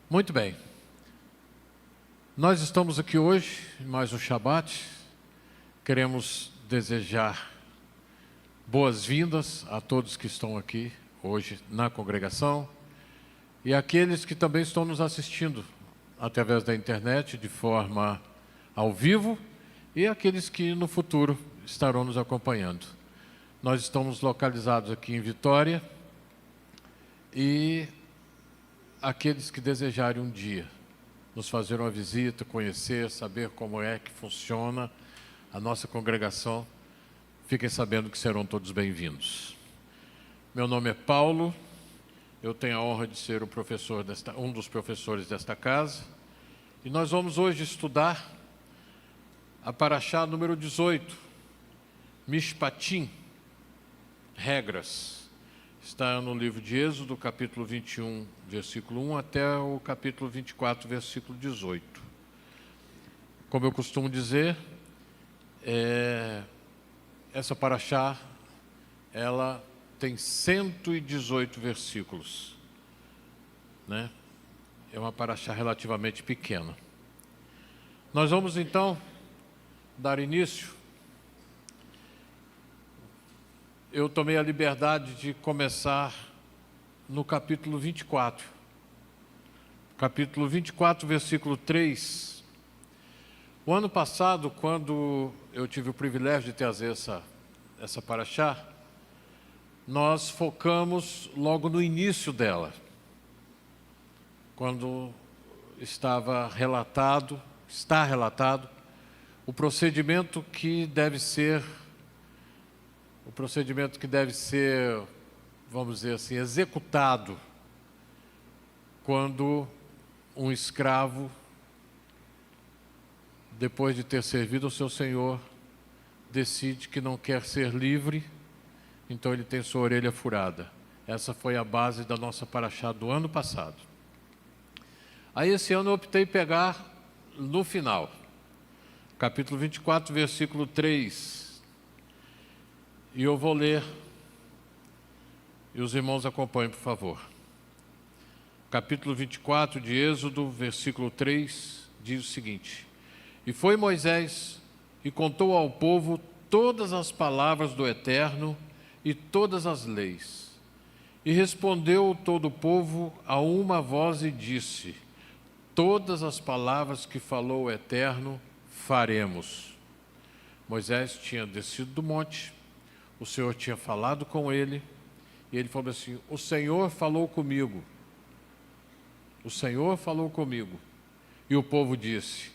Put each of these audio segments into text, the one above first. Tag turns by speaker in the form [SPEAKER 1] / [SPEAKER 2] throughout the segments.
[SPEAKER 1] Muito bem. Nós estamos aqui hoje, em mais um Shabat. Queremos desejar boas-vindas a todos que estão aqui hoje na congregação e aqueles que também estão nos assistindo através da internet de forma ao vivo e aqueles que no futuro estarão nos acompanhando. Nós estamos localizados aqui em Vitória e aqueles que desejarem um dia nos fazer uma visita, conhecer, saber como é que funciona a nossa congregação, fiquem sabendo que serão todos bem-vindos. Meu nome é Paulo, eu tenho a honra de ser um dos professores desta casa, e nós vamos hoje estudar a Parashá número 18, Mishpatim, regras. Está no livro de Êxodo, capítulo 21, versículo 1, até o capítulo 24, versículo 18. Como eu costumo dizer, essa Parashá, ela tem 118 versículos, né? É uma Parashá relativamente pequena. Nós vamos, então, dar início. Eu tomei a liberdade de começar no capítulo 24. Capítulo 24, versículo 3. O ano passado, quando eu tive o privilégio de trazer essa Parashá, nós focamos logo no início dela, quando está relatado o procedimento que deve ser, vamos dizer assim, executado quando um escravo, depois de ter servido ao seu senhor, decide que não quer ser livre, então ele tem sua orelha furada. Essa foi a base da nossa Parashá do ano passado. Aí esse ano eu optei pegar no final, capítulo 24, versículo 3, e eu vou ler, e os irmãos acompanhem, por favor. Capítulo 24 de Êxodo, versículo 3, diz o seguinte: E foi Moisés e contou ao povo todas as palavras do Eterno e todas as leis. E respondeu todo o povo a uma voz e disse: Todas as palavras que falou o Eterno faremos. Moisés tinha descido do monte, o Senhor tinha falado com ele, e ele falou assim: O Senhor falou comigo. O Senhor falou comigo. E o povo disse: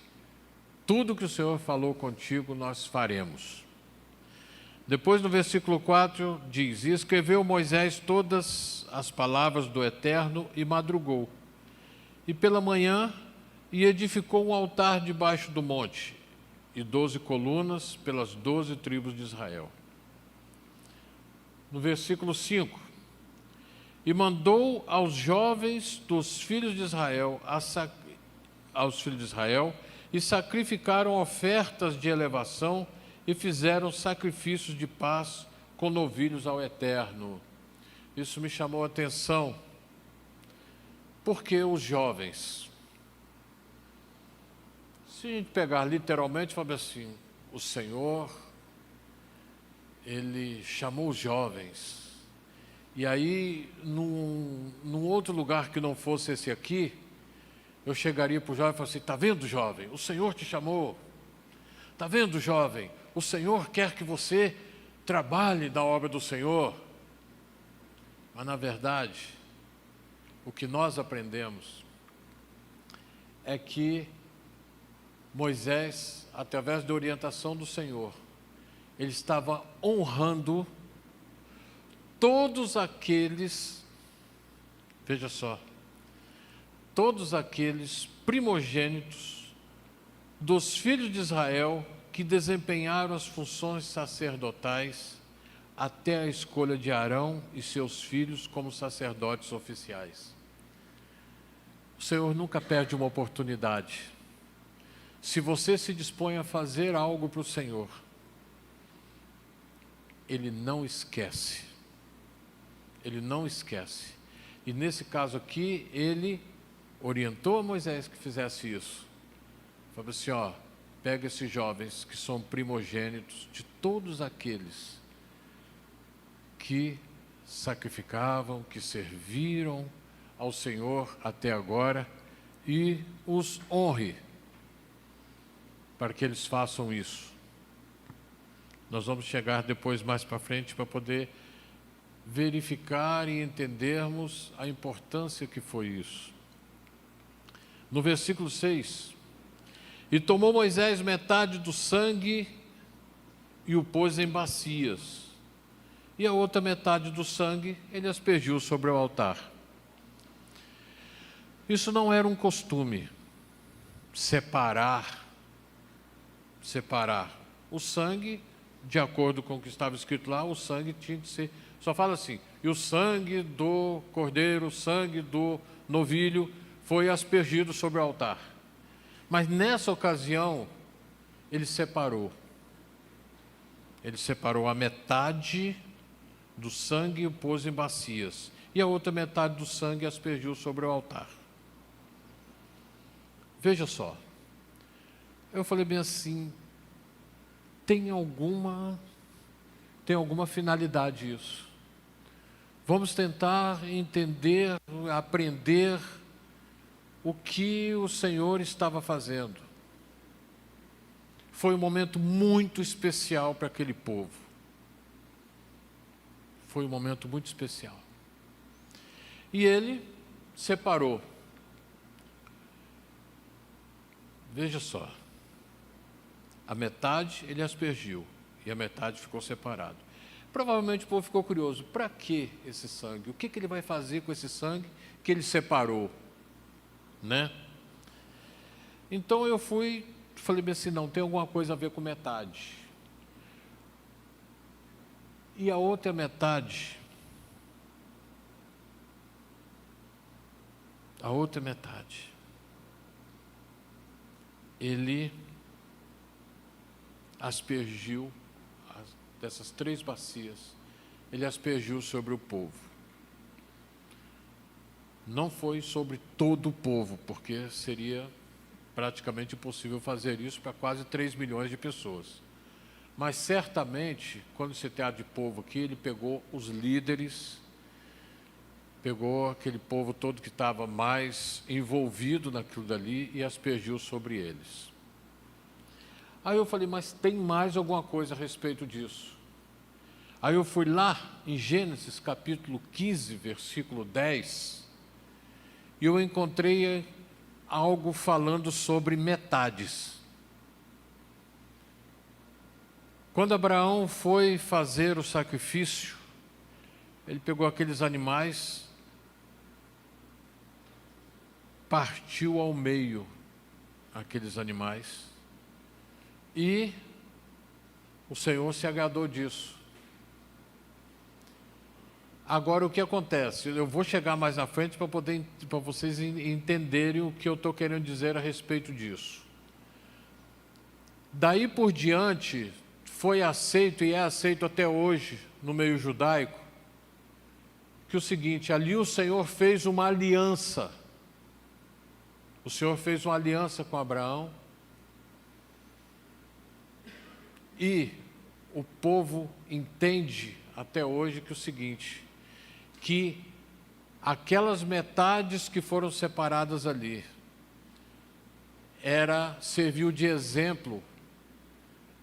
[SPEAKER 1] Tudo que o Senhor falou contigo, nós faremos. Depois, no versículo 4, diz: E escreveu Moisés todas as palavras do Eterno e madrugou. E pela manhã, e edificou um altar debaixo do monte, e 12 colunas pelas 12 tribos de Israel. No versículo 5, e mandou aos jovens dos filhos de Israel, e sacrificaram ofertas de elevação e fizeram sacrifícios de paz com novilhos ao Eterno. Isso me chamou a atenção, porque os jovens, se a gente pegar literalmente, fala assim, o Senhor, Ele chamou os jovens. E aí, num outro lugar que não fosse esse aqui, eu chegaria para o jovem e falaria assim: está vendo, jovem? O Senhor te chamou. Está vendo, jovem? O Senhor quer que você trabalhe na obra do Senhor. Mas, na verdade, o que nós aprendemos é que Moisés, através da orientação do Senhor, ele estava honrando todos aqueles, veja só, todos aqueles primogênitos dos filhos de Israel que desempenharam as funções sacerdotais até a escolha de Arão e seus filhos como sacerdotes oficiais. O Senhor nunca perde uma oportunidade. Se você se dispõe a fazer algo para o Senhor, Ele não esquece. Ele não esquece. E nesse caso aqui, ele orientou a Moisés que fizesse isso. Falou assim, ó, pega esses jovens que são primogênitos de todos aqueles que sacrificavam, que serviram ao Senhor até agora, e os honre para que eles façam isso. Nós vamos chegar depois mais para frente para poder verificar e entendermos a importância que foi isso. No versículo 6, e tomou Moisés metade do sangue e o pôs em bacias, e a outra metade do sangue ele aspergiu sobre o altar. Isso não era um costume, separar o sangue, de acordo com o que estava escrito lá, o sangue tinha que ser, só fala assim, e o sangue do cordeiro, o sangue do novilho foi aspergido sobre o altar. Mas nessa ocasião, ele separou a metade do sangue e o pôs em bacias, e a outra metade do sangue aspergiu sobre o altar. Veja só, eu falei bem assim, tem alguma finalidade isso. Vamos tentar entender, aprender o que o Senhor estava fazendo. Foi um momento muito especial para aquele povo. Foi um momento muito especial. E ele separou. Veja só, a metade ele aspergiu e a metade ficou separado. Provavelmente o povo ficou curioso, para que esse sangue? O que ele vai fazer com esse sangue que ele separou? Né? Então eu falei bem assim, não, tem alguma coisa a ver com metade. E a outra metade, ele aspergiu, dessas 3 bacias, ele aspergiu sobre o povo. Não foi sobre todo o povo, porque seria praticamente impossível fazer isso para quase 3 milhões de pessoas. Mas certamente, quando se trata de povo aqui, ele pegou os líderes, pegou aquele povo todo que estava mais envolvido naquilo dali e aspergiu sobre eles. Aí eu falei, mas tem mais alguma coisa a respeito disso? Aí eu fui lá em Gênesis capítulo 15, versículo 10, e eu encontrei algo falando sobre metades. Quando Abraão foi fazer o sacrifício, ele pegou aqueles animais, partiu ao meio aqueles animais, e o Senhor se agradou disso. Agora o que acontece? Eu vou chegar mais na frente para vocês entenderem o que eu estou querendo dizer a respeito disso. Daí por diante, foi aceito e é aceito até hoje no meio judaico, que o seguinte, ali o Senhor fez uma aliança. O Senhor fez uma aliança com Abraão, e o povo entende até hoje que o seguinte, que aquelas metades que foram separadas ali, serviu de exemplo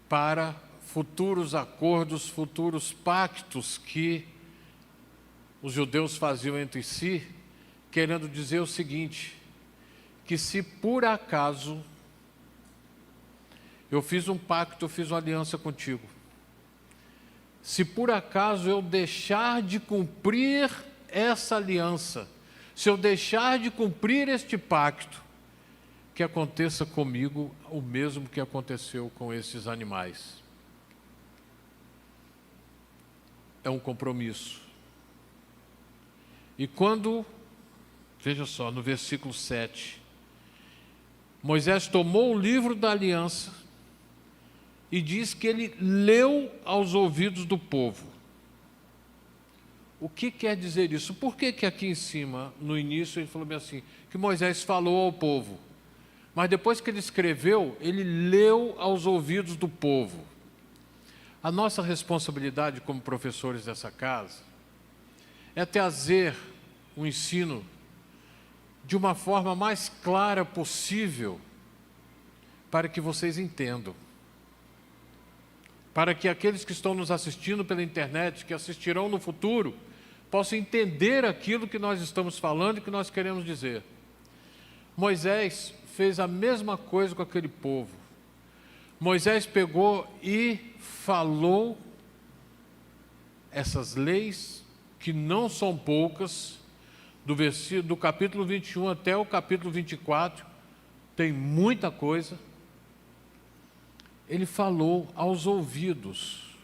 [SPEAKER 1] para futuros acordos, futuros pactos que os judeus faziam entre si, querendo dizer o seguinte, que se por acaso eu fiz um pacto, eu fiz uma aliança contigo, se por acaso eu deixar de cumprir essa aliança, se eu deixar de cumprir este pacto, que aconteça comigo o mesmo que aconteceu com esses animais. É um compromisso. E quando, veja só, no versículo 7, Moisés tomou o livro da aliança e diz que ele leu aos ouvidos do povo O que quer dizer isso? Por que que aqui em cima, no início, ele falou bem assim, que Moisés falou ao povo, mas depois que ele escreveu, ele leu aos ouvidos do povo. A nossa responsabilidade como professores dessa casa é trazer o ensino de uma forma mais clara possível para que vocês entendam. Para que aqueles que estão nos assistindo pela internet, que assistirão no futuro, possam entender aquilo que nós estamos falando e que nós queremos dizer. Moisés fez a mesma coisa com aquele povo. Moisés pegou e falou essas leis, que não são poucas, do capítulo 21 até o capítulo 24, tem muita coisa. Ele falou aos ouvidos.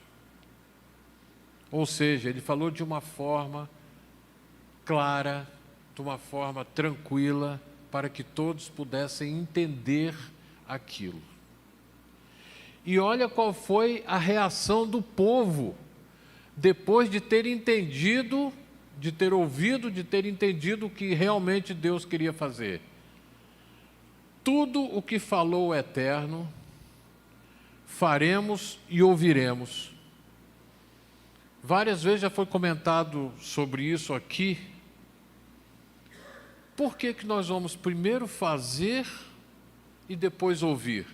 [SPEAKER 1] Ou seja, ele falou de uma forma clara, de uma forma tranquila, para que todos pudessem entender aquilo. E olha qual foi a reação do povo, depois de ter entendido, de ter ouvido, de ter entendido o que realmente Deus queria fazer. Tudo o que falou o Eterno, faremos e ouviremos. Várias vezes já foi comentado sobre isso aqui. Por que que nós vamos primeiro fazer e depois ouvir?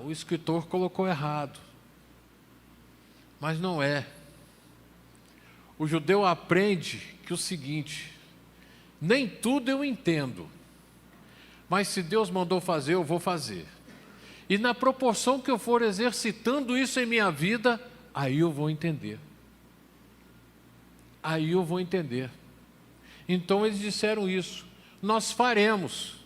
[SPEAKER 1] O escritor colocou errado. Mas não é. O judeu aprende que o seguinte: nem tudo eu entendo, mas se Deus mandou fazer, eu vou fazer. E na proporção que eu for exercitando isso em minha vida, aí eu vou entender. Aí eu vou entender. Então eles disseram isso: nós faremos.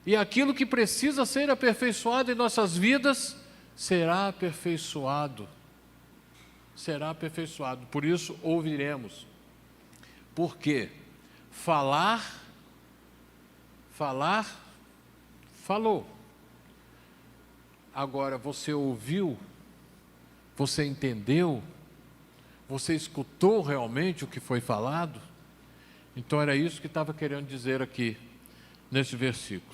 [SPEAKER 1] E aquilo que precisa ser aperfeiçoado em nossas vidas, será aperfeiçoado. Será aperfeiçoado. Por isso ouviremos. Por quê? Falou. Agora, você ouviu? Você entendeu? Você escutou realmente o que foi falado? Então era isso que estava querendo dizer aqui, nesse versículo.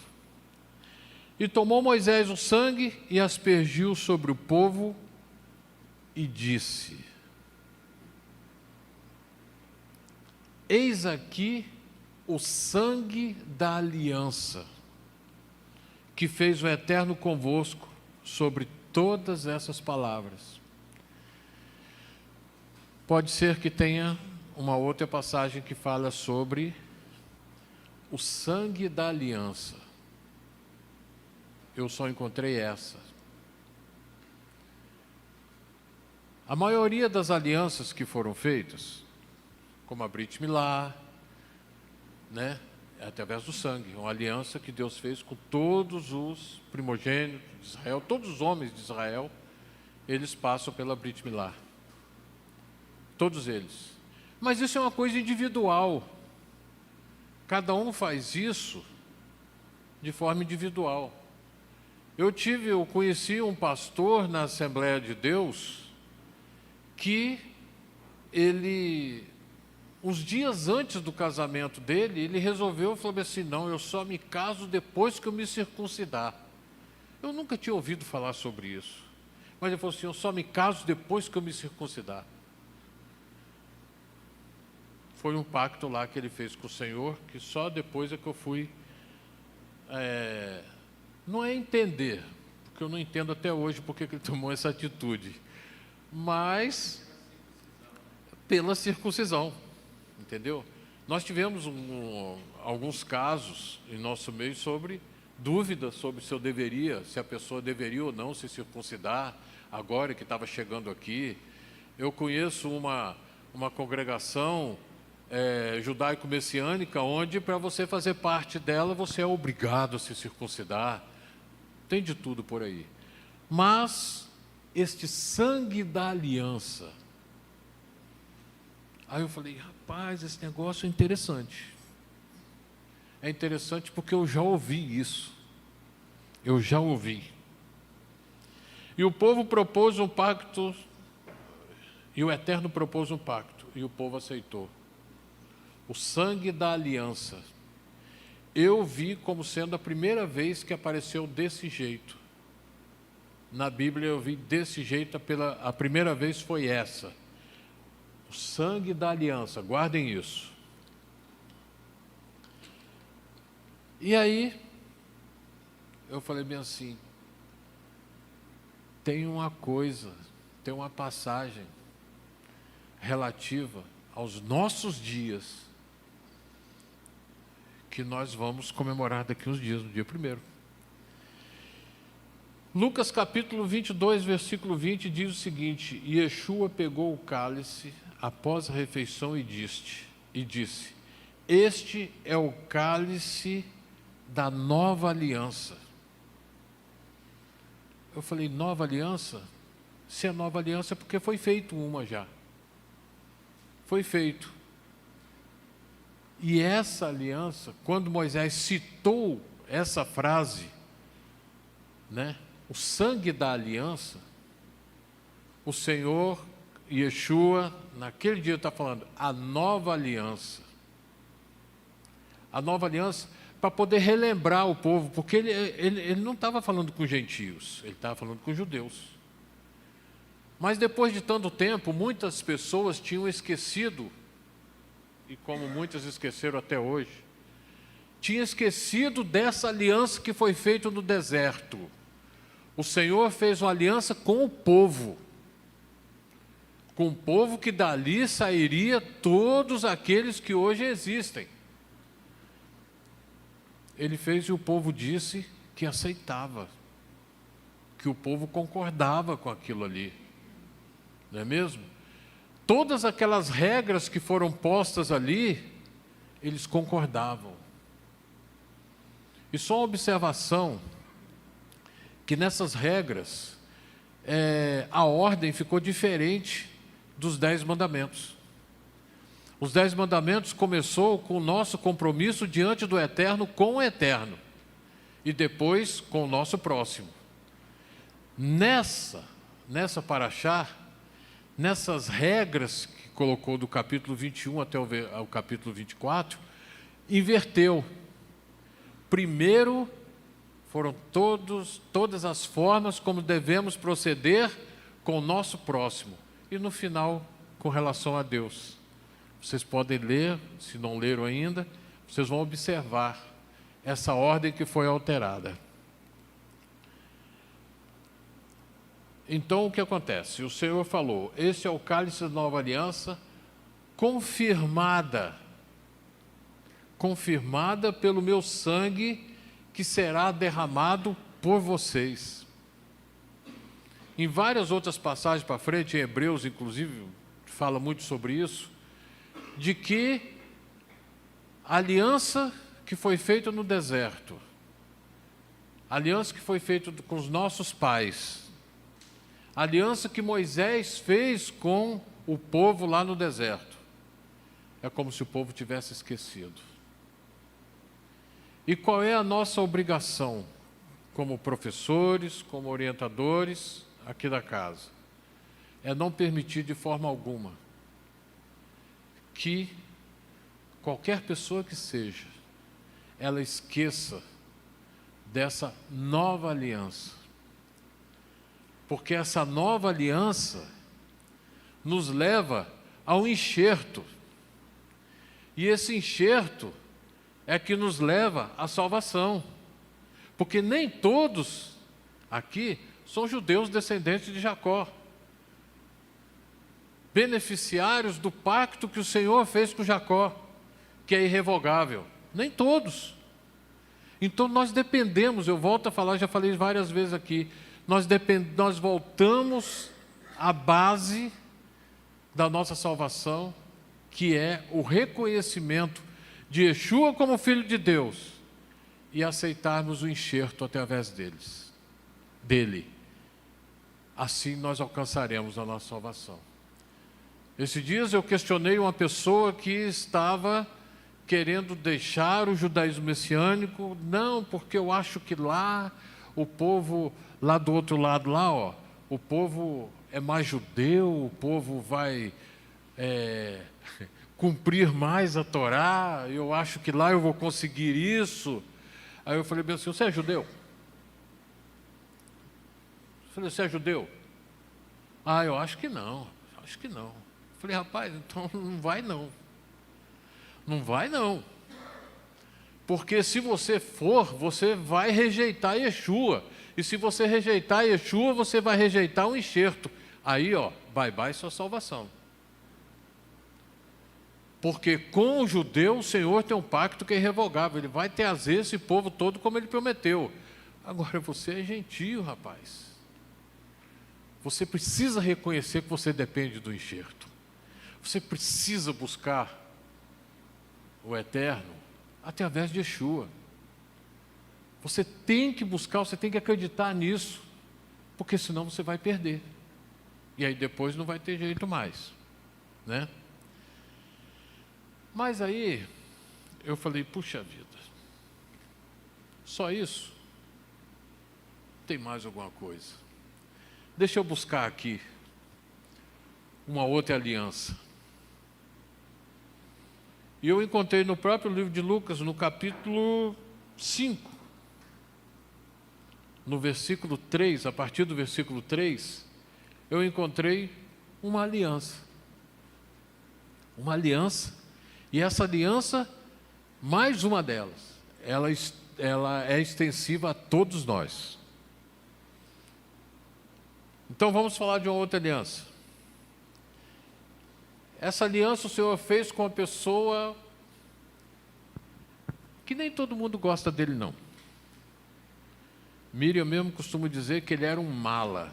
[SPEAKER 1] E tomou Moisés o sangue e aspergiu sobre o povo e disse: eis aqui o sangue da aliança, que fez o Eterno convosco sobre todas essas palavras. Pode ser que tenha uma outra passagem que fala sobre o sangue da aliança. Eu só encontrei essa. A maioria das alianças que foram feitas, como a Brit Milá, né, é através do sangue, uma aliança que Deus fez com todos os primogênitos de Israel, todos os homens de Israel, eles passam pela Brit Milá. Todos eles. Mas isso é uma coisa individual. Cada um faz isso de forma individual. Eu conheci um pastor na Assembleia de Deus que ele, uns dias antes do casamento dele, ele resolveu, falou assim: não, eu só me caso depois que eu me circuncidar. Eu nunca tinha ouvido falar sobre isso. Mas ele falou assim: eu só me caso depois que eu me circuncidar. Foi um pacto lá que ele fez com o Senhor, que só depois é que eu fui... não é entender, porque eu não entendo até hoje porque ele tomou essa atitude, mas pela circuncisão, entendeu? Nós tivemos alguns casos em nosso meio sobre dúvidas sobre se a pessoa deveria ou não se circuncidar, agora que estava chegando aqui. Eu conheço uma congregação judaico-messiânica, onde para você fazer parte dela, você é obrigado a se circuncidar. Tem de tudo por aí. Mas este sangue da aliança, aí eu falei: rapaz, esse negócio é interessante. É interessante porque eu já ouvi isso. Eu já ouvi. E o povo propôs um pacto E o Eterno propôs um pacto, e o povo aceitou. O sangue da aliança. Eu vi como sendo a primeira vez que apareceu desse jeito. Na Bíblia eu vi desse jeito, a primeira vez foi essa. O sangue da aliança, guardem isso. E aí, eu falei bem assim, tem uma passagem relativa aos nossos dias, que nós vamos comemorar daqui uns dias, no dia 1º. Lucas capítulo 22, versículo 20 diz o seguinte: E Yeshua pegou o cálice após a refeição e disse: Este é o cálice da nova aliança. Eu falei, nova aliança? Se é nova aliança é porque foi feito uma já. Foi feito. E essa aliança, quando Moisés citou essa frase, né, o sangue da aliança, o Senhor, Yeshua, naquele dia está falando, a nova aliança. A nova aliança, para poder relembrar o povo, porque ele não estava falando com gentios, ele estava falando com judeus. Mas depois de tanto tempo, muitas pessoas tinham esquecido, e como muitas esqueceram até hoje, tinham esquecido dessa aliança que foi feita no deserto. O Senhor fez uma aliança com o povo que dali sairia todos aqueles que hoje existem. Ele fez e o povo disse que aceitava, que o povo concordava com aquilo ali, não é mesmo? Todas aquelas regras que foram postas ali, eles concordavam. E só uma observação, que nessas regras, a ordem ficou diferente dos 10 mandamentos. Os 10 mandamentos começou com o nosso compromisso diante do Eterno com o Eterno, e depois com o nosso próximo. Nessa paraxá, nessas regras que colocou do capítulo 21 até o capítulo 24, inverteu. Primeiro foram todas as formas como devemos proceder com o nosso próximo, e no final, com relação a Deus. Vocês podem ler, se não leram ainda, vocês vão observar essa ordem que foi alterada. Então, o que acontece? O Senhor falou, este é o cálice da nova aliança, confirmada pelo meu sangue, que será derramado por vocês. Em várias outras passagens para frente, em Hebreus, inclusive, fala muito sobre isso, de que a aliança que foi feita no deserto, a aliança que foi feita com os nossos pais, a aliança que Moisés fez com o povo lá no deserto, é como se o povo tivesse esquecido. E qual é a nossa obrigação, como professores, como orientadores aqui da casa? É não permitir de forma alguma que qualquer pessoa que seja, ela esqueça dessa nova aliança. Porque essa nova aliança nos leva ao enxerto. E esse enxerto é que nos leva à salvação. Porque nem todos aqui são judeus descendentes de Jacó, beneficiários do pacto que o Senhor fez com Jacó, que é irrevogável. Nem todos. Então nós dependemos, eu volto a falar, já falei várias vezes aqui, nós voltamos à base da nossa salvação, que é o reconhecimento de Yeshua como Filho de Deus e aceitarmos o enxerto através dele. Assim nós alcançaremos a nossa salvação. Esses dias eu questionei uma pessoa que estava querendo deixar o judaísmo messiânico. Não, porque eu acho que lá, o povo, lá do outro lado, lá, o povo é mais judeu, o povo vai cumprir mais a Torá, eu acho que lá eu vou conseguir isso. Aí eu falei bem assim, você é judeu? Eu falei, você é judeu? Ah, eu acho que não, acho que não. Eu falei, rapaz, então não vai não. Não vai não. Porque se você for, você vai rejeitar Yeshua. E se você rejeitar Yeshua, você vai rejeitar um enxerto. Aí, ó, bye sua salvação. Porque com o judeu o Senhor tem um pacto que é irrevogável. Ele vai trazer esse povo todo como ele prometeu. Agora você é gentio, rapaz. Você precisa reconhecer que você depende do enxerto. Você precisa buscar o eterno através de Yeshua. Você tem que buscar, você tem que acreditar nisso, porque senão você vai perder. E aí depois não vai ter jeito mais, né? Mas aí eu falei, puxa vida, só isso? Tem mais alguma coisa? Deixa eu buscar aqui uma outra aliança. E eu encontrei no próprio livro de Lucas, no capítulo 5, no versículo 3, a partir do versículo 3, eu encontrei uma aliança. Uma aliança. E essa aliança, mais uma delas, ela é extensiva a todos nós. Então vamos falar de uma outra aliança. Essa aliança o Senhor fez com uma pessoa que nem todo mundo gosta dele, não. Miriam mesmo costuma dizer que ele era um mala.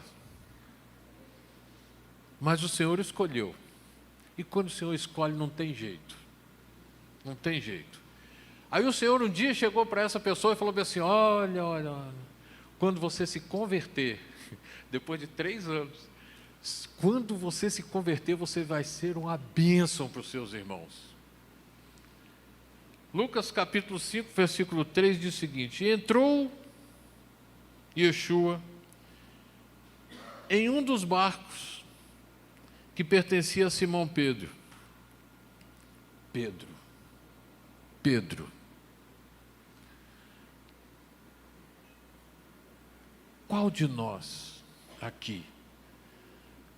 [SPEAKER 1] Mas o Senhor escolheu. E quando o Senhor escolhe, não tem jeito. Não tem jeito. Aí o Senhor um dia chegou para essa pessoa e falou assim, olha, quando você se converter, depois de 3 anos, quando você se converter, você vai ser uma bênção para os seus irmãos. Lucas capítulo 5, versículo 3 diz o seguinte, entrou Yeshua em um dos barcos que pertencia a Simão Pedro. Pedro. Qual de nós aqui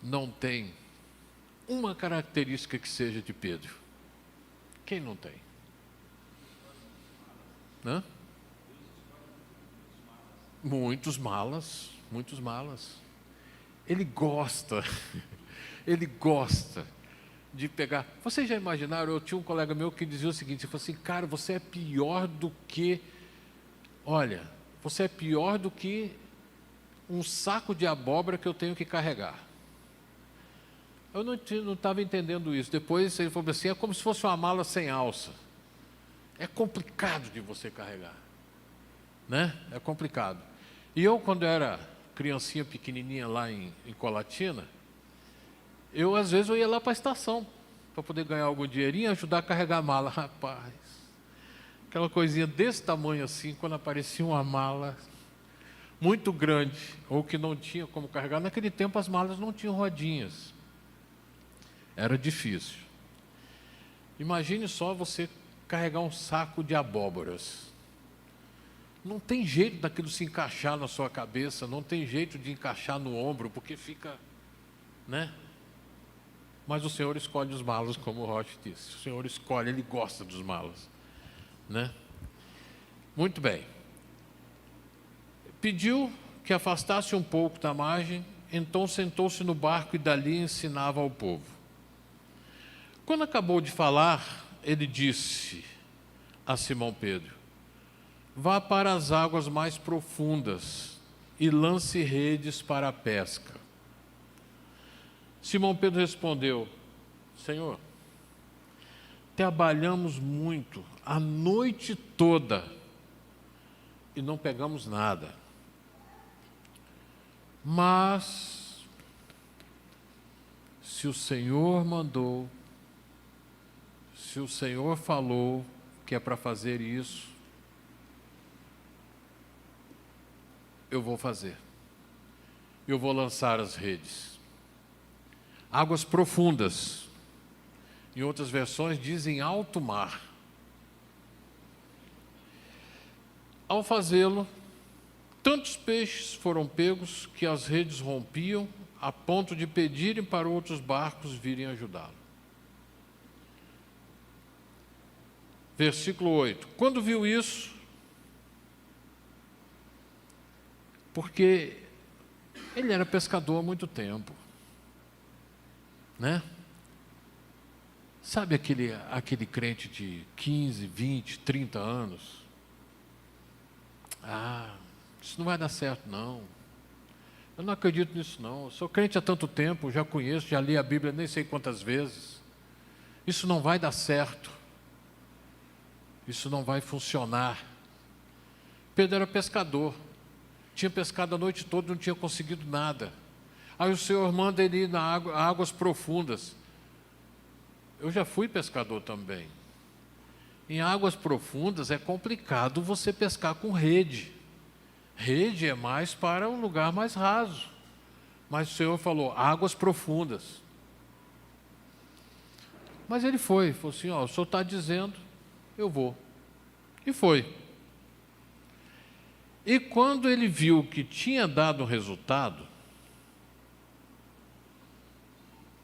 [SPEAKER 1] não tem uma característica que seja de Pedro? Quem não tem? Hã? Muitos malas. Ele gosta de pegar. Vocês já imaginaram, eu tinha um colega meu que dizia o seguinte, ele falou assim, cara, você é pior do que um saco de abóbora que eu tenho que carregar. Eu não estava entendendo isso. Depois ele falou assim, é como se fosse uma mala sem alça. É complicado de você carregar, né? É complicado. E eu, quando era criancinha pequenininha lá em Colatina, às vezes eu ia lá para a estação, para poder ganhar algum dinheirinho e ajudar a carregar a mala. Rapaz, aquela coisinha desse tamanho assim, quando aparecia uma mala muito grande, ou que não tinha como carregar, naquele tempo as malas não tinham rodinhas. Era difícil. Imagine só você carregar um saco de abóboras. Não tem jeito daquilo se encaixar na sua cabeça, não tem jeito de encaixar no ombro, porque fica, né? Mas o Senhor escolhe os malos, como o Roche disse. O Senhor escolhe, Ele gosta dos malos, né? Muito bem. Pediu que afastasse um pouco da margem, então sentou-se no barco e dali ensinava ao povo. Quando acabou de falar, ele disse a Simão Pedro, vá para as águas mais profundas e lance redes para a pesca. Simão Pedro respondeu, Senhor, trabalhamos muito, a noite toda, e não pegamos nada. Mas, se o Senhor mandou, se o Senhor falou que é para fazer isso, eu vou fazer. Eu vou lançar as redes. águas profundas. Em outras versões dizem alto mar. Ao fazê-lo, tantos peixes foram pegos que as redes rompiam a ponto de pedirem para outros barcos virem ajudá-lo. Versículo 8. Quando viu isso, porque ele era pescador há muito tempo, né? Sabe aquele crente de 15, 20, 30 anos? Isso não vai dar certo, não. Eu não acredito nisso, não. Eu sou crente há tanto tempo, já conheço, já li a Bíblia nem sei quantas vezes. Isso não vai dar certo. Isso não vai funcionar. Pedro era pescador. Tinha pescado a noite toda, não tinha conseguido nada. Aí o Senhor manda ele ir na águas profundas. Eu já fui pescador também. Em águas profundas é complicado você pescar com rede. Rede é mais para um lugar mais raso. Mas o Senhor falou, águas profundas. Mas ele falou assim, o Senhor está dizendo, eu vou. E foi. E quando ele viu que tinha dado resultado,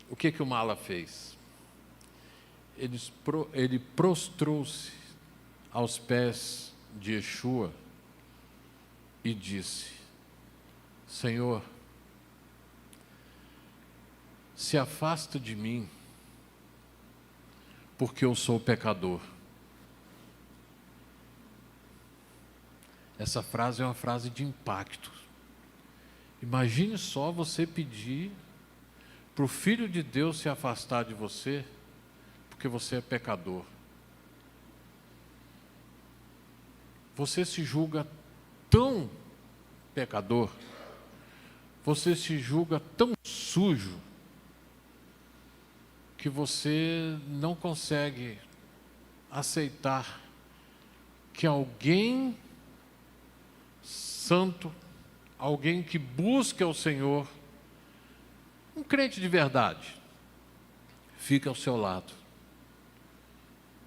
[SPEAKER 1] o que o mala fez? Ele prostrou-se aos pés de Yeshua e disse, Senhor, se afasta de mim, porque eu sou pecador. Essa frase é uma frase de impacto. Imagine só você pedir para o Filho de Deus se afastar de você, porque você é pecador. Você se julga tão pecador, você se julga tão sujo, que você não consegue aceitar que alguém santo, alguém que busca o Senhor, um crente de verdade, fica ao seu lado.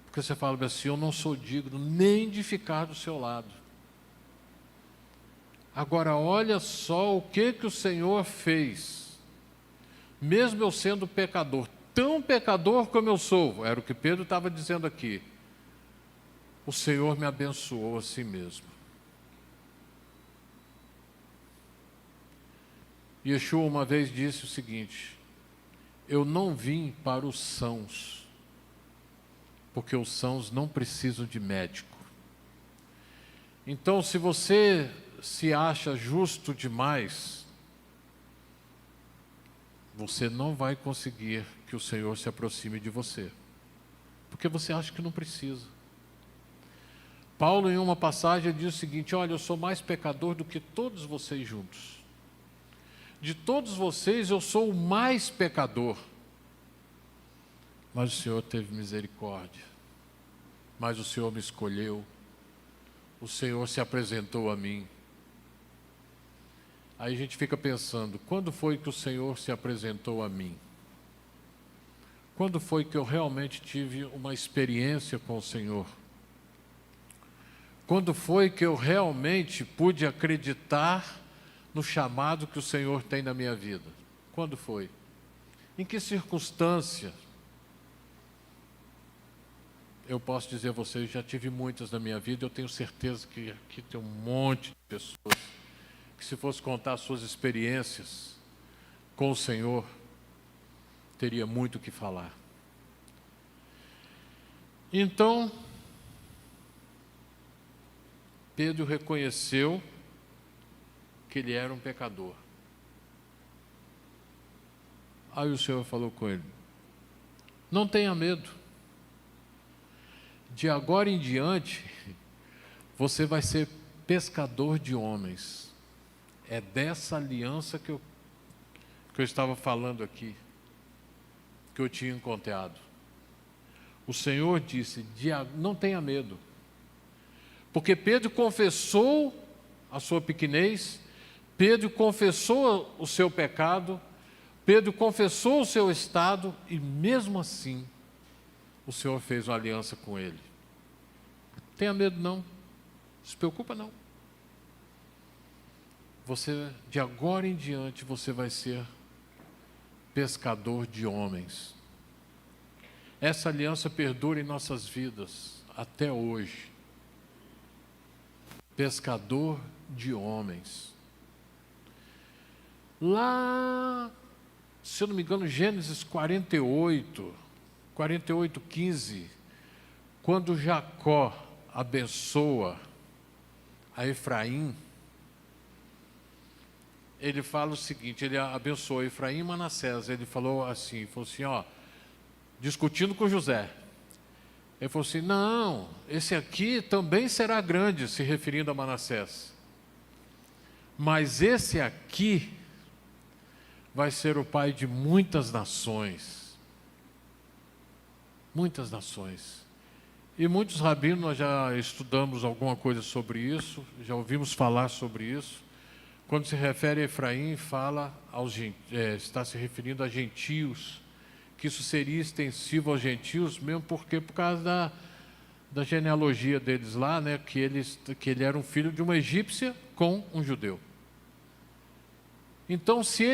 [SPEAKER 1] Porque você fala assim, eu não sou digno nem de ficar do seu lado. Agora olha só o que o Senhor fez. Mesmo eu sendo pecador, tão pecador como eu sou, era o que Pedro estava dizendo aqui, o Senhor me abençoou a si mesmo. Yeshua uma vez disse o seguinte, eu não vim para os sãos, porque os sãos não precisam de médico. Então, se você se acha justo demais, você não vai conseguir que o Senhor se aproxime de você, porque você acha que não precisa. Paulo, em uma passagem, diz o seguinte, olha, eu sou mais pecador do que todos vocês juntos. De todos vocês, eu sou o mais pecador. Mas o Senhor teve misericórdia. Mas o Senhor me escolheu. O Senhor se apresentou a mim. Aí a gente fica pensando, quando foi que o Senhor se apresentou a mim? Quando foi que eu realmente tive uma experiência com o Senhor? Quando foi que eu realmente pude acreditar no chamado que o Senhor tem na minha vida? Quando foi? Em que circunstância? Eu posso dizer a vocês, já tive muitas na minha vida, eu tenho certeza que aqui tem um monte de pessoas que, se fosse contar suas experiências com o Senhor, teria muito o que falar. Então, Pedro reconheceu que ele era um pecador. Aí o Senhor falou com ele, não tenha medo. De agora em diante, você vai ser pescador de homens. É dessa aliança que eu estava falando aqui, que eu tinha encontrado. O Senhor disse, não tenha medo. Porque Pedro confessou a sua pequenez, Pedro confessou o seu pecado, Pedro confessou o seu estado e mesmo assim o Senhor fez uma aliança com ele. Tenha medo não, não se preocupa não. Você, de agora em diante, você vai ser pescador de homens. Essa aliança perdura em nossas vidas até hoje. Pescador de homens. Lá, se eu não me engano, Gênesis 48, 15, quando Jacó abençoa a Efraim, ele fala o seguinte, ele abençoou Efraim e Manassés, ele falou assim, ó, discutindo com José, ele falou assim, não, esse aqui também será grande, se referindo a Manassés, mas esse aqui vai ser o pai de muitas nações. Muitas nações. E muitos rabinos, nós já estudamos alguma coisa sobre isso, já ouvimos falar sobre isso. Quando se refere a Efraim, fala está se referindo a gentios, que isso seria extensivo aos gentios, mesmo porque por causa da genealogia deles lá, né, que ele era um filho de uma egípcia com um judeu. Então, se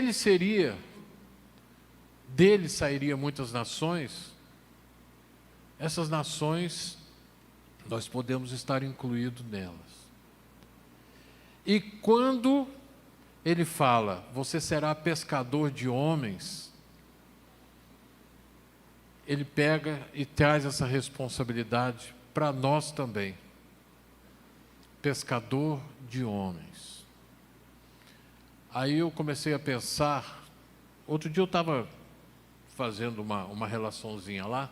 [SPEAKER 1] dele sairia muitas nações, essas nações, nós podemos estar incluídos nelas. E quando ele fala, você será pescador de homens, ele pega e traz essa responsabilidade para nós também. Pescador de homens. Aí eu comecei a pensar, outro dia eu estava fazendo uma relaçãozinha lá,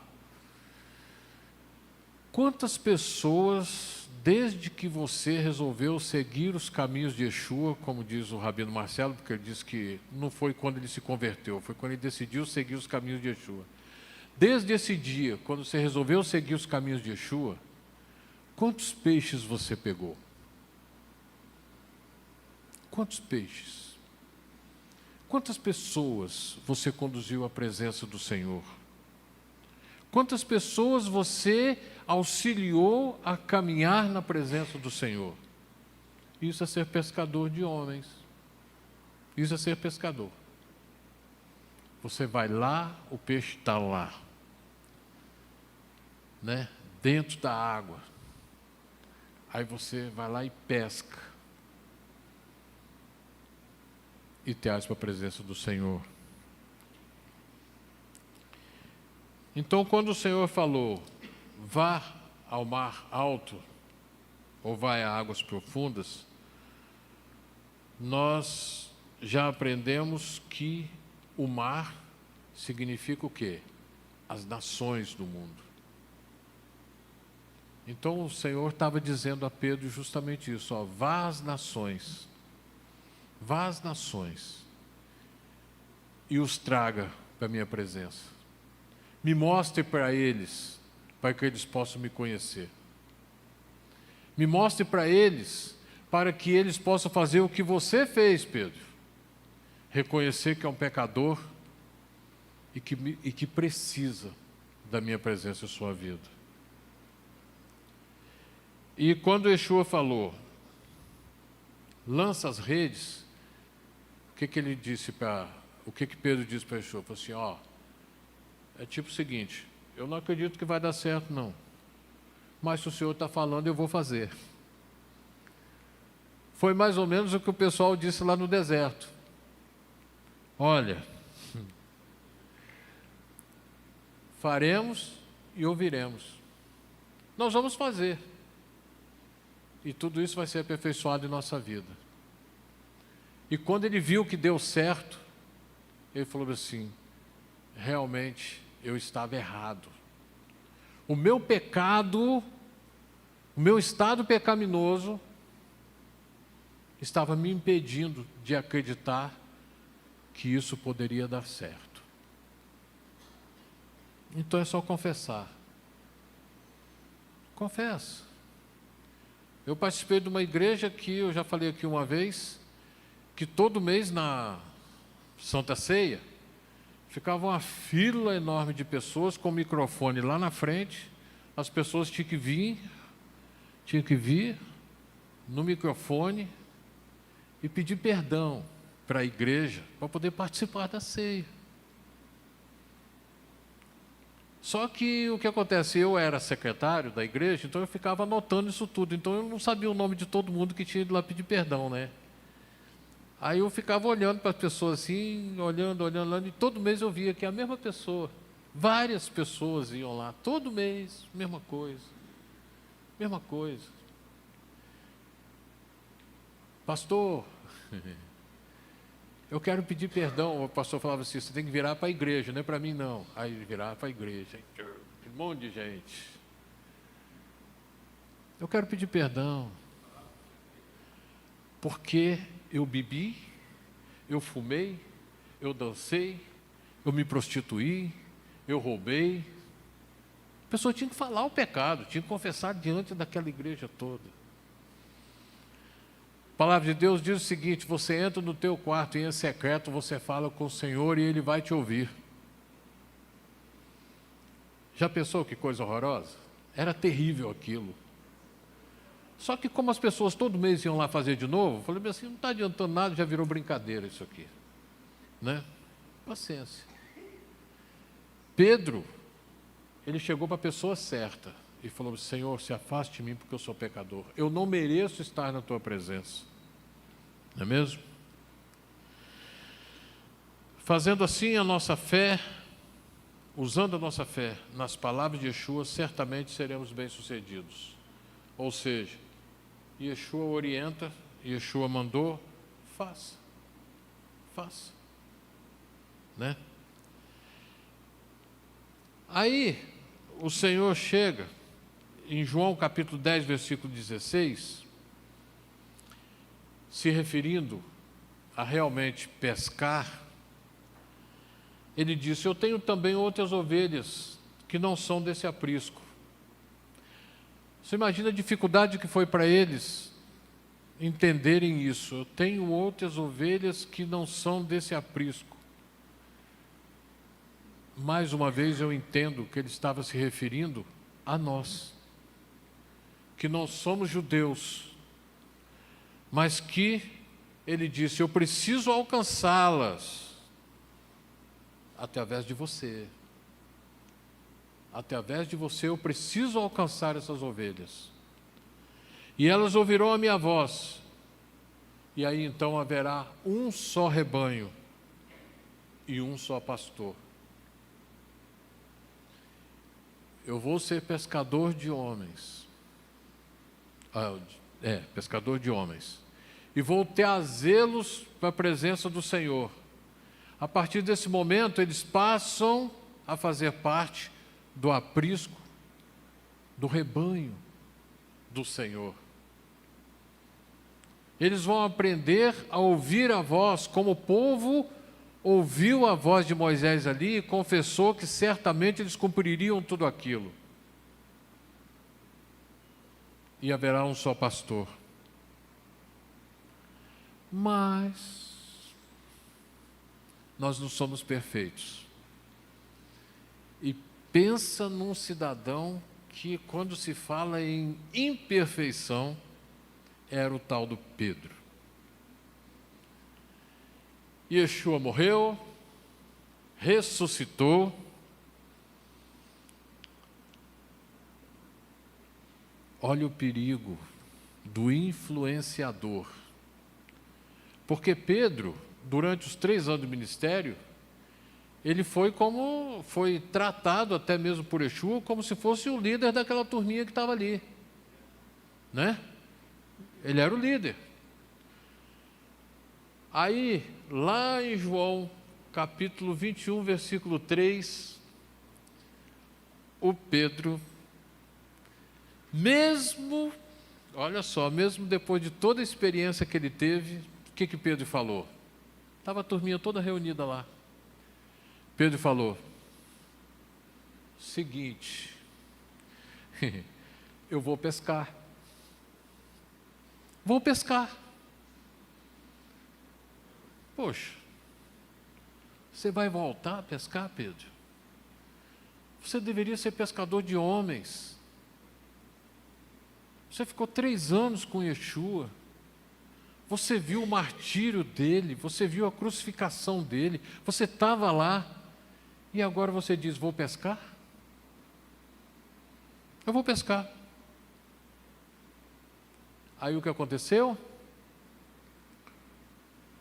[SPEAKER 1] quantas pessoas, desde que você resolveu seguir os caminhos de Yeshua, como diz o Rabino Marcelo, porque ele diz que não foi quando ele se converteu, foi quando ele decidiu seguir os caminhos de Yeshua. Desde esse dia, quando você resolveu seguir os caminhos de Yeshua, quantos peixes você pegou? Quantos peixes? Quantas pessoas você conduziu à presença do Senhor? Quantas pessoas você auxiliou a caminhar na presença do Senhor? Isso é ser pescador de homens. Isso é ser pescador. Você vai lá, o peixe está lá, né? Dentro da água. Aí você vai lá e pesca. E traz para a presença do Senhor. Então, quando o Senhor falou, vá ao mar alto, ou vai a águas profundas, nós já aprendemos que o mar significa o quê? As nações do mundo. Então, o Senhor estava dizendo a Pedro justamente isso, ó, vá às nações. Vá às nações e os traga para a minha presença. Me mostre para eles, para que eles possam me conhecer. Me mostre para eles, para que eles possam fazer o que você fez, Pedro. Reconhecer que é um pecador e que precisa da minha presença em sua vida. E quando Yeshua falou, lança as redes, o que Pedro disse para Yeshua? Falou assim, ó, é tipo o seguinte, eu não acredito que vai dar certo não, mas se o Senhor está falando, eu vou fazer. Foi mais ou menos o que o pessoal disse lá no deserto. Olha, faremos e ouviremos. Nós vamos fazer. E tudo isso vai ser aperfeiçoado em nossa vida. E quando ele viu que deu certo, ele falou assim, realmente eu estava errado. O meu pecado, o meu estado pecaminoso, estava me impedindo de acreditar que isso poderia dar certo. Então é só confessar. Confessa. Eu participei de uma igreja que eu já falei aqui uma vez, que todo mês na Santa Ceia, Ficava uma fila enorme de pessoas com o microfone lá na frente, as pessoas tinham que vir no microfone e pedir perdão para a igreja, para poder participar da ceia. Só que o que acontece, eu era secretário da igreja, então eu ficava anotando isso tudo, então eu não sabia o nome de todo mundo que tinha ido lá pedir perdão, né? Aí eu ficava olhando para as pessoas assim, olhando, e todo mês eu via que a mesma pessoa, várias pessoas iam lá, todo mês, mesma coisa. Pastor, eu quero pedir perdão. O pastor falava assim, você tem que virar para a igreja, não é para mim não. Aí ele virava para a igreja, um monte de gente. Eu quero pedir perdão, porque eu bebi, eu fumei, eu dancei, eu me prostituí, eu roubei. A pessoa tinha que falar o pecado, tinha que confessar diante daquela igreja toda. A palavra de Deus diz o seguinte: você entra no teu quarto e em secreto você fala com o Senhor e Ele vai te ouvir. Já pensou que coisa horrorosa? Era terrível aquilo. Só que como as pessoas todo mês iam lá fazer de novo, eu falei assim, não está adiantando nada, já virou brincadeira isso aqui. Né? Paciência. Pedro, ele chegou para a pessoa certa e falou, Senhor, se afaste de mim porque eu sou pecador. Eu não mereço estar na tua presença. Não é mesmo? Fazendo assim a nossa fé, usando a nossa fé nas palavras de Yeshua, certamente seremos bem-sucedidos. Ou seja, Yeshua orienta, Yeshua mandou, faça. Né? Aí, o Senhor chega, em João capítulo 10, versículo 16, se referindo a realmente pescar, ele disse, eu tenho também outras ovelhas que não são desse aprisco. Você imagina a dificuldade que foi para eles entenderem isso. Eu tenho outras ovelhas que não são desse aprisco. Mais uma vez eu entendo que ele estava se referindo a nós, que não somos judeus, mas que ele disse, eu preciso alcançá-las através de você. Através de você eu preciso alcançar essas ovelhas. E elas ouvirão a minha voz. E aí então haverá um só rebanho e um só pastor. Eu vou ser pescador de homens. Pescador de homens. E vou trazê-los para a presença do Senhor. A partir desse momento eles passam a fazer parte do aprisco, do rebanho do Senhor. Eles vão aprender a ouvir a voz, como o povo ouviu a voz de Moisés ali e confessou que certamente eles cumpririam tudo aquilo. E haverá um só pastor. Mas nós não somos perfeitos. E pensa num cidadão que, quando se fala em imperfeição, era o tal do Pedro. Yeshua morreu, ressuscitou. Olha o perigo do influenciador. Porque Pedro, durante os 3 anos do ministério, ele foi tratado até mesmo por Yeshua como se fosse o líder daquela turminha que estava ali. Né? Ele era o líder. Aí, lá em João, capítulo 21, versículo 3, o Pedro, olha só, mesmo depois de toda a experiência que ele teve, o que Pedro falou? Estava a turminha toda reunida lá. Pedro falou, seguinte, eu vou pescar. Vou pescar. Poxa, Você vai voltar a pescar, Pedro? Você deveria ser pescador de homens. Você ficou 3 anos com Yeshua. Você viu o martírio dele, você viu a crucificação dele, você estava lá, e agora você diz, vou pescar? Eu vou pescar. Aí o que aconteceu?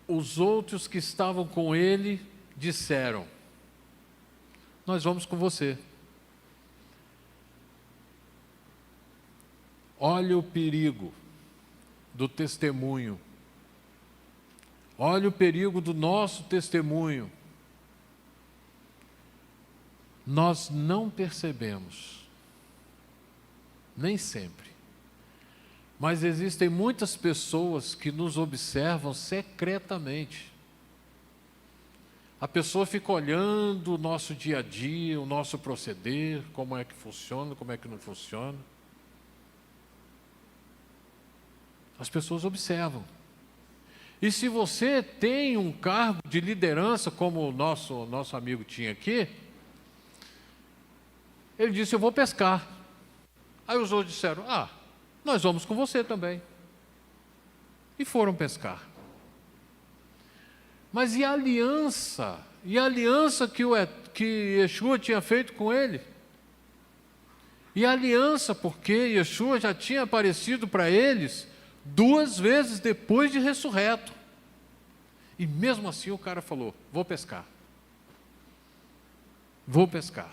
[SPEAKER 1] Os outros que estavam com ele disseram, nós vamos com você. Olha o perigo do testemunho. Olha o perigo do nosso testemunho. Nós não percebemos, nem sempre, mas existem muitas pessoas que nos observam secretamente. A pessoa fica olhando o nosso dia a dia, o nosso proceder, como é que funciona, como é que não funciona. As pessoas observam. E se você tem um cargo de liderança, como o nosso amigo tinha aqui, ele disse, eu vou pescar. Aí os outros disseram, nós vamos com você também. E foram pescar. Mas e a aliança? E a aliança que Yeshua tinha feito com ele? E a aliança porque Yeshua já tinha aparecido para eles 2 vezes depois de ressurreto. E mesmo assim o cara falou, vou pescar. Vou pescar.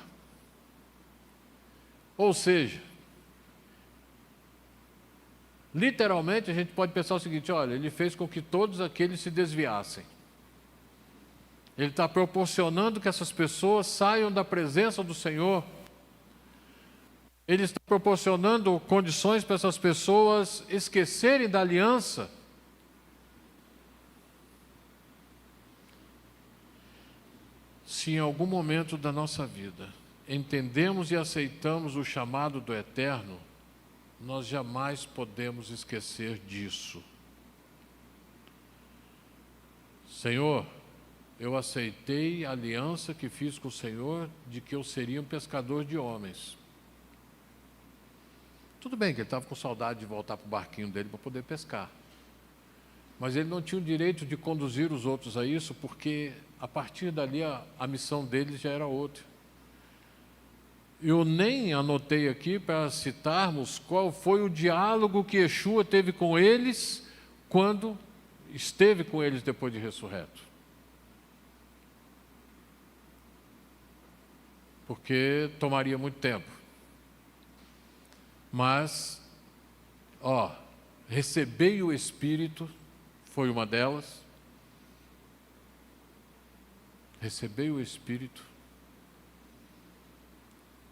[SPEAKER 1] Ou seja, literalmente a gente pode pensar o seguinte, olha, ele fez com que todos aqueles se desviassem. Ele está proporcionando que essas pessoas saiam da presença do Senhor. Ele está proporcionando condições para essas pessoas esquecerem da aliança. Se em algum momento da nossa vida entendemos e aceitamos o chamado do Eterno, nós jamais podemos esquecer disso. Senhor, eu aceitei a aliança que fiz com o Senhor de que eu seria um pescador de homens. Tudo bem que ele estava com saudade de voltar para o barquinho dele para poder pescar. Mas ele não tinha o direito de conduzir os outros a isso, porque a partir dali a missão deles já era outra. Eu nem anotei aqui para citarmos qual foi o diálogo que Yeshua teve com eles quando esteve com eles depois de ressurreto. Porque tomaria muito tempo. Mas, recebei o Espírito, foi uma delas. Recebei o Espírito.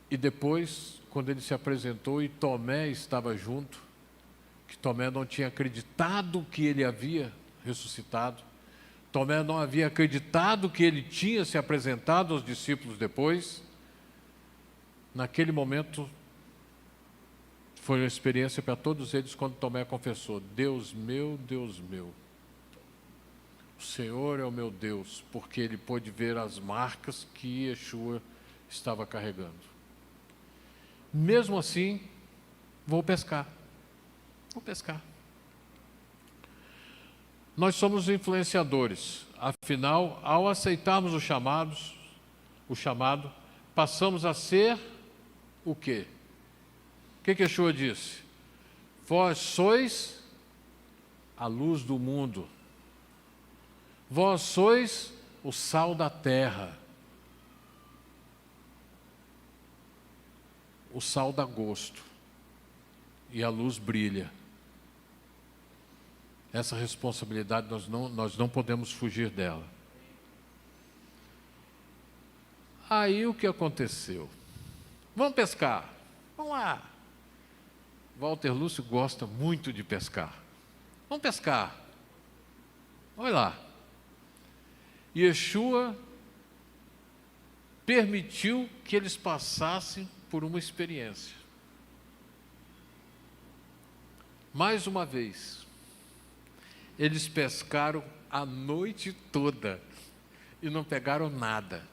[SPEAKER 1] E depois, quando ele se apresentou e Tomé estava junto, que Tomé não tinha acreditado que ele havia ressuscitado, Tomé não havia acreditado que ele tinha se apresentado aos discípulos depois, naquele momento, foi uma experiência para todos eles quando Tomé confessou, Deus meu, o Senhor é o meu Deus, porque ele pôde ver as marcas que Yeshua estava carregando. Mesmo assim, vou pescar. Nós somos influenciadores, afinal, ao aceitarmos o chamado, passamos a ser o quê? O que Yeshua disse? Vós sois a luz do mundo. Vós sois o sal da terra. O sal dá gosto. E a luz brilha. Essa responsabilidade nós não podemos fugir dela. Aí o que aconteceu? Vamos pescar. Vamos lá. Walter Lúcio gosta muito de pescar. Vamos pescar. Olha lá. Yeshua permitiu que eles passassem por uma experiência. Mais uma vez, eles pescaram a noite toda e não pegaram nada.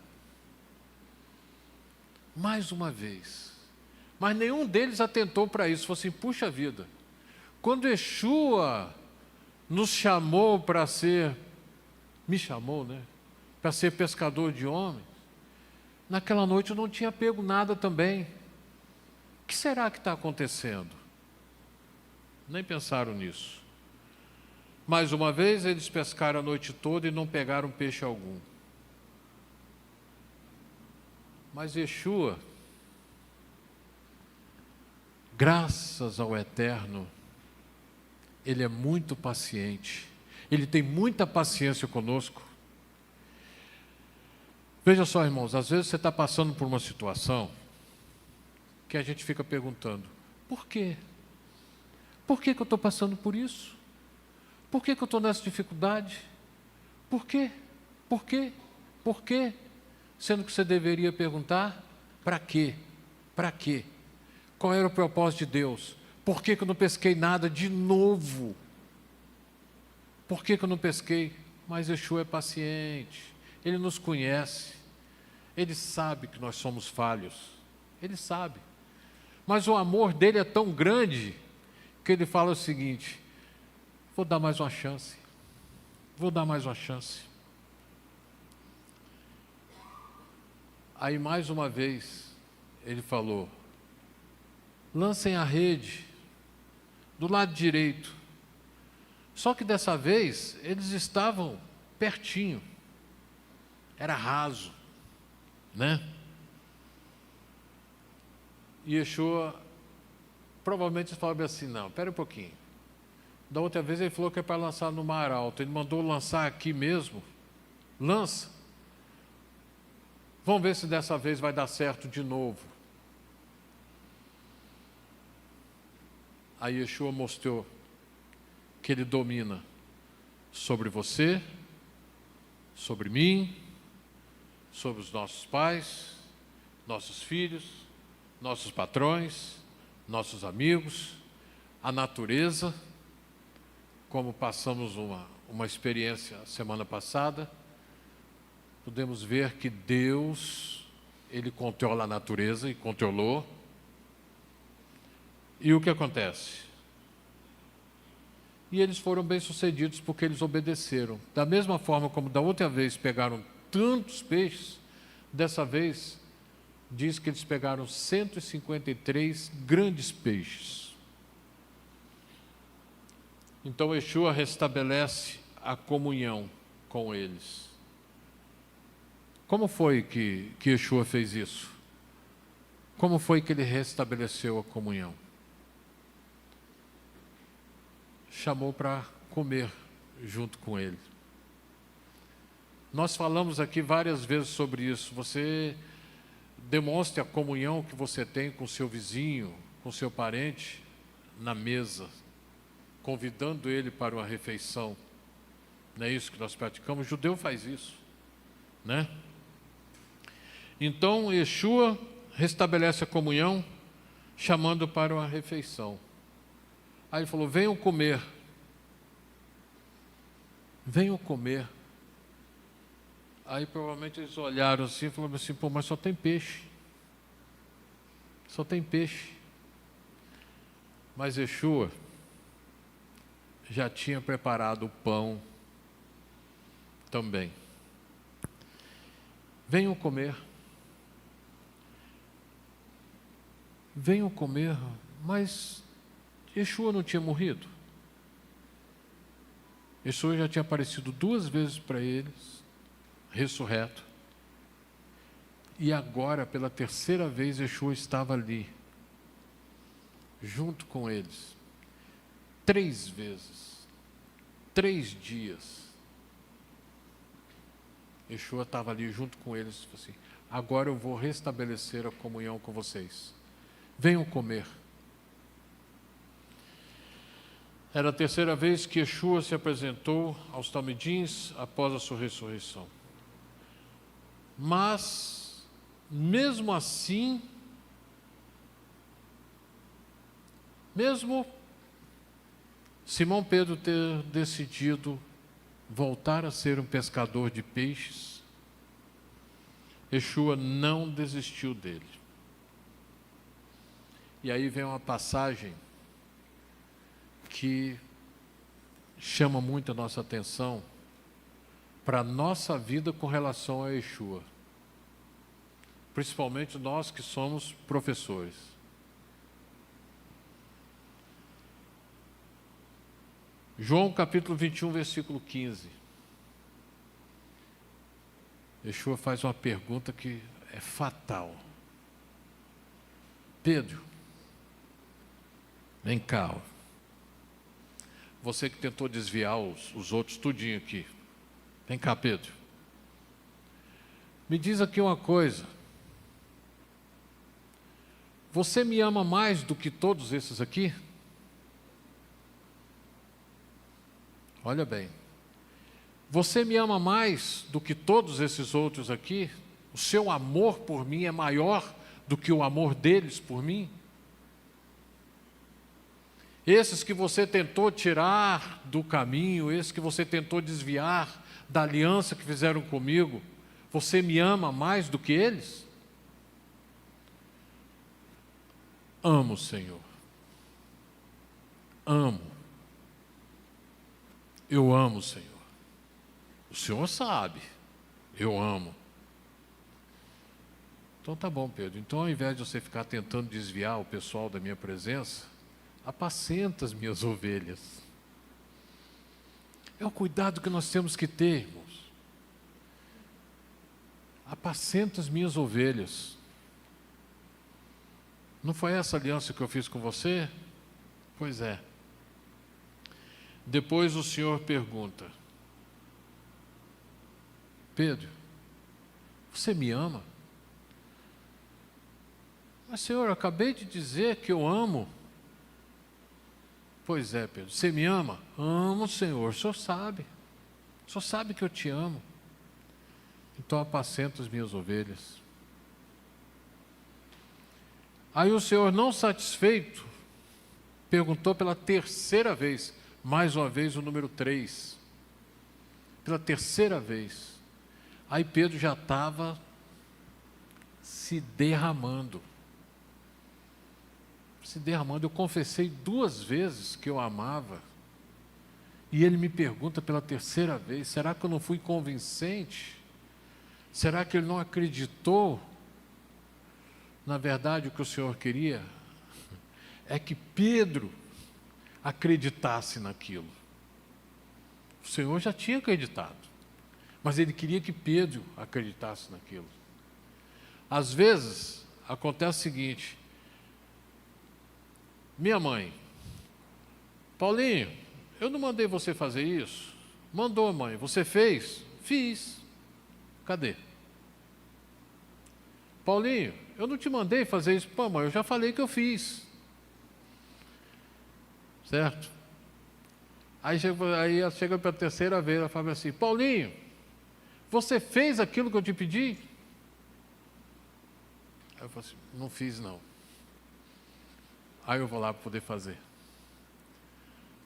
[SPEAKER 1] Mais uma vez. Mas nenhum deles atentou para isso. Falou assim, puxa vida, quando Yeshua nos chamou para ser, me chamou, né? Para ser pescador de homens, naquela noite eu não tinha pego nada também. O que será que está acontecendo? Nem pensaram nisso. Mais uma vez, eles pescaram a noite toda e não pegaram peixe algum. Mas Yeshua, graças ao Eterno, Ele é muito paciente. Ele tem muita paciência conosco. Veja só, irmãos, às vezes você está passando por uma situação que a gente fica perguntando, por quê? Por que eu estou passando por isso? Por que eu estou nessa dificuldade? Por quê? Por quê? Por quê? Sendo que você deveria perguntar, para quê? Para quê? Qual era o propósito de Deus? Por que eu não pesquei nada de novo? Por que eu não pesquei? Mas Yeshua é paciente, Ele nos conhece, Ele sabe que nós somos falhos, Ele sabe. Mas o amor dele é tão grande que Ele fala o seguinte, vou dar mais uma chance, vou dar mais uma chance. Aí mais uma vez Ele falou, lancem a rede do lado direito. Só que dessa vez eles estavam pertinho, era raso, né? E Yeshua provavelmente falava assim, não, espera um pouquinho. Da outra vez ele falou que é para lançar no mar alto, ele mandou lançar aqui mesmo, lança. Vamos ver se dessa vez vai dar certo de novo. Aí Yeshua mostrou que Ele domina sobre você, sobre mim, sobre os nossos pais, nossos filhos, nossos patrões, nossos amigos, a natureza, como passamos uma experiência semana passada, podemos ver que Deus, Ele controla a natureza e controlou. E o que acontece? E eles foram bem-sucedidos porque eles obedeceram. Da mesma forma como da outra vez pegaram tantos peixes, dessa vez diz que eles pegaram 153 grandes peixes. Então Yeshua restabelece a comunhão com eles. Como foi que Yeshua fez isso? Como foi que ele restabeleceu a comunhão? Chamou para comer junto com ele. Nós falamos aqui várias vezes sobre isso. Você demonstre a comunhão que você tem com seu vizinho, com seu parente, na mesa, convidando ele para uma refeição. Não é isso que nós praticamos? O judeu faz isso, né? Então, Yeshua restabelece a comunhão, chamando para uma refeição. Aí ele falou, venham comer. Venham comer. Aí provavelmente eles olharam assim e falaram assim, pô, mas só tem peixe. Só tem peixe. Mas Yeshua já tinha preparado o pão também. Venham comer. Venham comer, mas Yeshua não tinha morrido. Yeshua já tinha aparecido 2 vezes para eles, ressurreto. E agora, pela 3ª vez, Yeshua estava ali, junto com eles. 3 vezes, 3 dias. Yeshua estava ali junto com eles, e falou assim, agora eu vou restabelecer a comunhão com vocês. Venham comer. Era a 3ª vez que Yeshua se apresentou aos talmidins após a sua ressurreição. Mas, mesmo assim, mesmo Simão Pedro ter decidido voltar a ser um pescador de peixes, Yeshua não desistiu dele. E aí vem uma passagem que chama muito a nossa atenção para a nossa vida com relação a Yeshua. Principalmente nós que somos professores. João capítulo 21, versículo 15. Yeshua faz uma pergunta que é fatal. Pedro, vem cá. Você que tentou desviar os outros tudinho aqui. Vem cá, Pedro. Me diz aqui uma coisa. Você me ama mais do que todos esses aqui? Olha bem. Você me ama mais do que todos esses outros aqui? O seu amor por mim é maior do que o amor deles por mim? Esses que você tentou tirar do caminho, esses que você tentou desviar da aliança que fizeram comigo, você me ama mais do que eles? Amo, Senhor. Amo. Eu amo, Senhor. O Senhor sabe. Eu amo. Então tá bom, Pedro. Então, ao invés de você ficar tentando desviar o pessoal da minha presença, apacenta as minhas ovelhas. É o cuidado que nós temos que ter, irmãos. Apacenta as minhas ovelhas. Não foi essa aliança que eu fiz com você? Pois é. Depois o Senhor pergunta: Pedro, você me ama? Mas, Senhor, eu acabei de dizer que eu amo. Pois é, Pedro, você me ama? Amo, Senhor, o Senhor sabe. O Senhor sabe que eu te amo. Então apacenta as minhas ovelhas. Aí o Senhor, não satisfeito, perguntou pela terceira vez, mais uma vez o número 3. Pela terceira vez. Aí Pedro já estava se derramando. Eu confessei 2 vezes que eu amava, e ele me pergunta pela terceira vez: será que eu não fui convincente? Será que ele não acreditou? Na verdade, o que o Senhor queria é que Pedro acreditasse naquilo. O Senhor já tinha acreditado, mas ele queria que Pedro acreditasse naquilo. Às vezes acontece o seguinte: minha mãe, Paulinho, eu não mandei você fazer isso? Mandou, mãe. Você fez? Fiz. Cadê? Paulinho, eu não te mandei fazer isso. Pô, mãe, eu já falei que eu fiz. Certo? Aí ela chega para a terceira vez, ela fala assim: Paulinho, você fez aquilo que eu te pedi? Aí eu falo assim: não fiz não. Aí eu vou lá para poder fazer.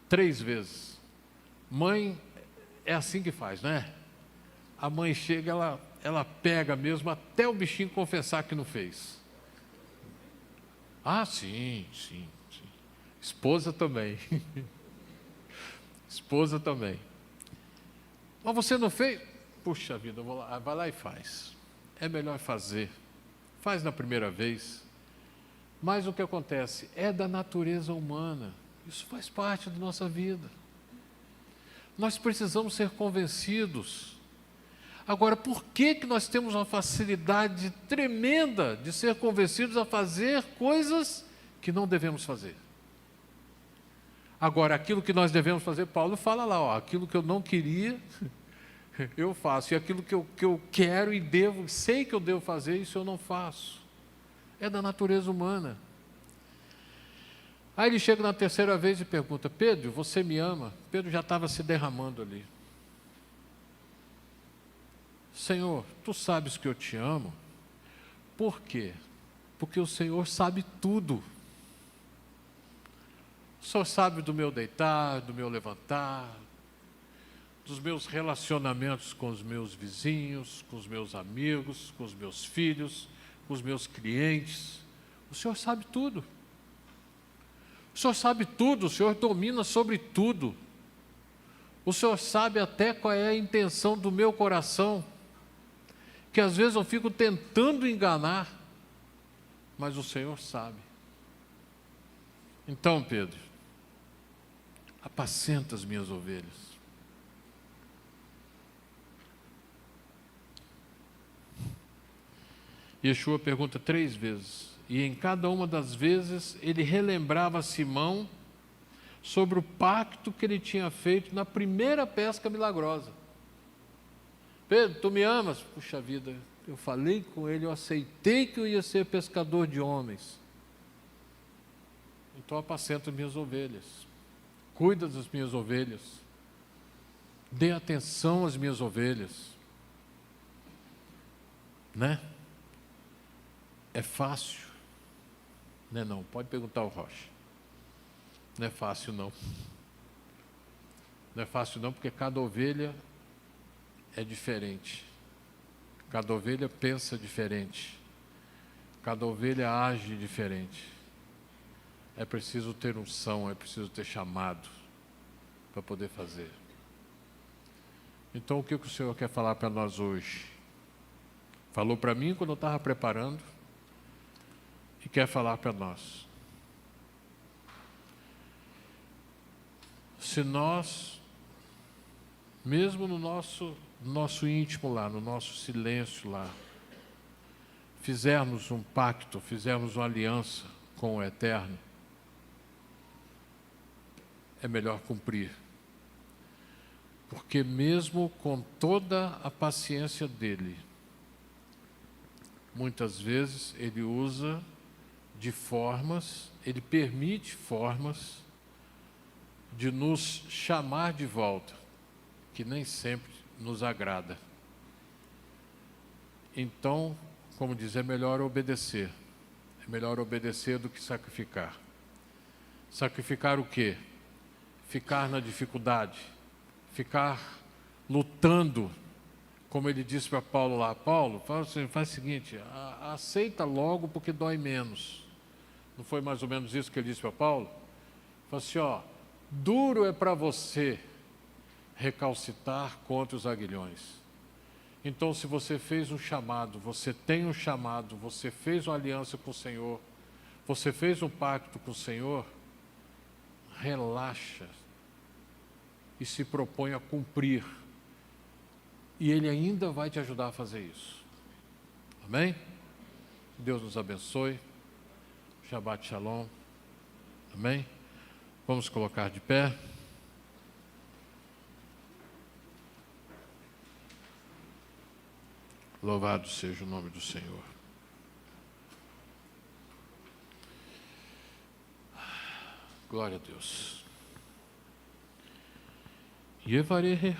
[SPEAKER 1] 3 vezes. Mãe é assim que faz, né? A mãe chega, ela pega mesmo até o bichinho confessar que não fez. Ah, sim. Esposa também. Esposa também. Mas você não fez? Puxa vida, eu vou lá, vai lá e faz. É melhor fazer. Faz na primeira vez. Mas o que acontece? É da natureza humana. Isso faz parte da nossa vida. Nós precisamos ser convencidos. Agora, por que nós temos uma facilidade tremenda de ser convencidos a fazer coisas que não devemos fazer? Agora, aquilo que nós devemos fazer, Paulo fala lá, ó, aquilo que eu não queria, eu faço. E aquilo que eu quero e devo, sei que eu devo fazer, isso eu não faço. É da natureza humana. Aí ele chega na terceira vez e pergunta: Pedro, você me ama? Pedro já estava se derramando ali. Senhor, tu sabes que eu te amo. Por quê? Porque o Senhor sabe tudo. O Senhor sabe do meu deitar, do meu levantar, dos meus relacionamentos com os meus vizinhos, com os meus amigos, com os meus filhos, com os meus clientes. O Senhor sabe tudo. O Senhor sabe tudo, o Senhor domina sobre tudo. O Senhor sabe até qual é a intenção do meu coração, que às vezes eu fico tentando enganar, mas o Senhor sabe. Então, Pedro, apacenta as minhas ovelhas. Yeshua pergunta 3 vezes, e em cada uma das vezes ele relembrava a Simão sobre o pacto que ele tinha feito na primeira pesca milagrosa. Pedro, tu me amas? Puxa vida, eu falei com ele, eu aceitei que eu ia ser pescador de homens. Então apacenta as minhas ovelhas, cuida das minhas ovelhas, dê atenção às minhas ovelhas, né? É fácil? Não é não, pode perguntar ao Rocha. Não é fácil não. Não é fácil não, porque cada ovelha é diferente. Cada ovelha pensa diferente. Cada ovelha age diferente. É preciso ter unção, é preciso ter chamado para poder fazer. Então o que o Senhor quer falar para nós hoje? Falou para mim quando eu estava preparando e quer falar para nós. Se nós, mesmo no nosso íntimo lá, no nosso silêncio lá, fizermos um pacto, fizermos uma aliança com o Eterno, é melhor cumprir. Porque mesmo com toda a paciência dele, muitas vezes ele usa de formas, ele permite formas de nos chamar de volta, que nem sempre nos agrada. Então, como diz, é melhor obedecer. É melhor obedecer do que sacrificar. Sacrificar o quê? Ficar na dificuldade, ficar lutando, como ele disse para Paulo lá. Paulo, faz o seguinte, aceita logo porque dói menos. Não foi mais ou menos isso que ele disse para Paulo? Falou assim, ó, duro é para você recalcitar contra os aguilhões. Então, se você fez um chamado, você tem um chamado, você fez uma aliança com o Senhor, você fez um pacto com o Senhor, relaxa e se propõe a cumprir. E Ele ainda vai te ajudar a fazer isso. Amém? Deus nos abençoe. Shabbat Shalom. Amém? Vamos colocar de pé. Louvado seja o nome do Senhor. Glória a Deus. Yevareha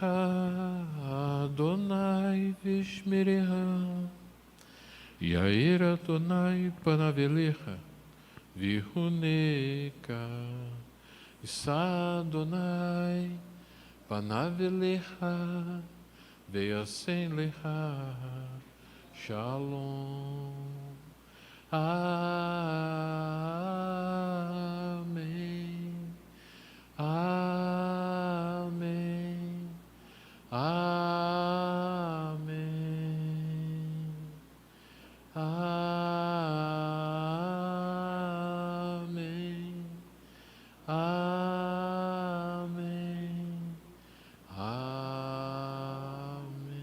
[SPEAKER 1] Adonai vishmereha Yair Adonai panaveleha vihuneka Isa Adonai panaveleha veyasen leha Shalom. Amém. Amém. Amém. Amém. Amém. Amém.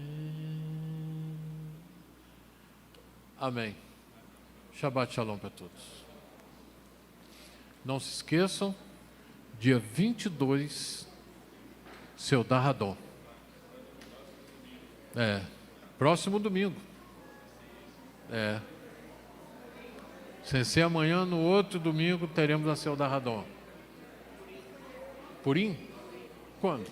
[SPEAKER 1] Amém. Shabbat Shalom para todos. Não se esqueçam, dia 22, seu Darradon. Próximo domingo. Sem ser amanhã, no outro domingo, teremos a seu Darradon. Purim? Quando?